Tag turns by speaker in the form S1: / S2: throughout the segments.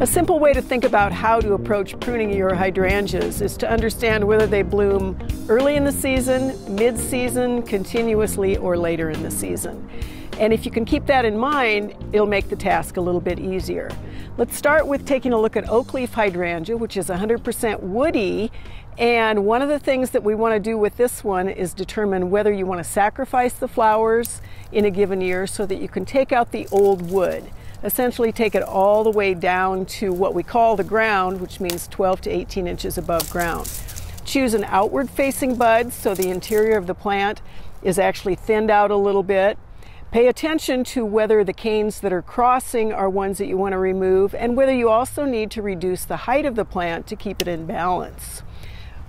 S1: A simple way to think about how to approach pruning your hydrangeas is to understand whether they bloom early in the season, mid-season, continuously, or later in the season. And if you can keep that in mind, it'll make the task a little bit easier. Let's start with taking a look at oak leaf hydrangea, which is 100% woody. And one of the things that we want to do with this one is determine whether you want to sacrifice the flowers in a given year so that you can take out the old wood. Essentially take it all the way down to what we call the ground, which means 12 to 18 inches above ground. Choose an outward facing bud so the interior of the plant is actually thinned out a little bit. Pay attention to whether the canes that are crossing are ones that you want to remove and whether you also need to reduce the height of the plant to keep it in balance.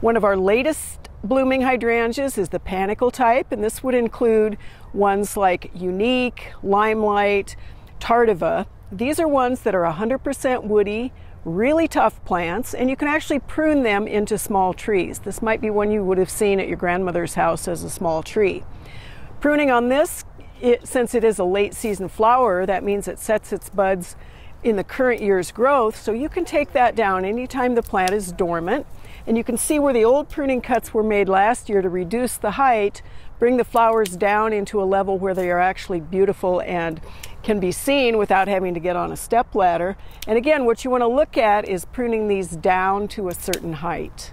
S1: One of our latest blooming hydrangeas is the panicle type, and this would include ones like Unique, Limelight, Tardiva. These are ones that are 100% woody, really tough plants, and you can actually prune them into small trees. This might be one you would have seen at your grandmother's house as a small tree. Pruning on this, since it is a late season flower, that means it sets its buds in the current year's growth, so you can take that down anytime the plant is dormant. And you can see where the old pruning cuts were made last year to reduce the height, bring the flowers down into a level where they are actually beautiful and can be seen without having to get on a step ladder. And again, what you want to look at is pruning these down to a certain height.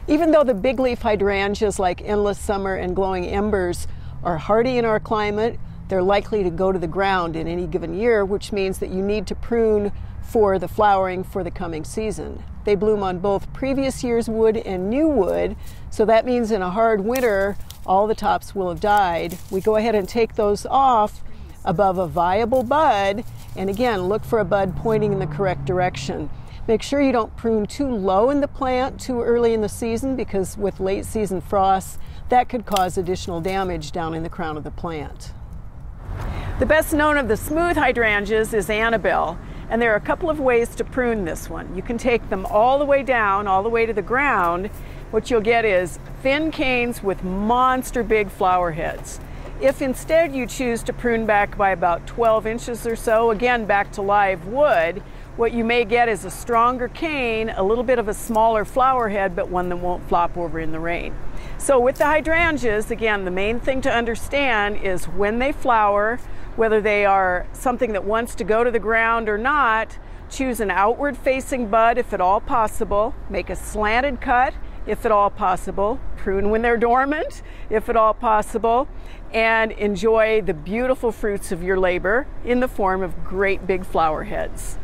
S1: Even though the big leaf hydrangeas like Endless Summer and Glowing Embers are hardy in our climate, they're likely to go to the ground in any given year, which means that you need to prune for the flowering for the coming season. They bloom on both previous year's wood and new wood, so that means in a hard winter, all the tops will have died. We go ahead and take those off above a viable bud, and again, look for a bud pointing in the correct direction. Make sure you don't prune too low in the plant too early in the season, because with late season frosts, that could cause additional damage down in the crown of the plant. The best known of the smooth hydrangeas is Annabelle, and there are a couple of ways to prune this one. You can take them all the way down, all the way to the ground. What you'll get is thin canes with monster big flower heads. If instead you choose to prune back by about 12 inches or so, again back to live wood, what you may get is a stronger cane, a little bit of a smaller flower head, but one that won't flop over in the rain. So with the hydrangeas, again, the main thing to understand is when they flower, whether they are something that wants to go to the ground or not, choose an outward facing bud if at all possible, make a slanted cut if at all possible, prune when they're dormant if at all possible, and enjoy the beautiful fruits of your labor in the form of great big flower heads.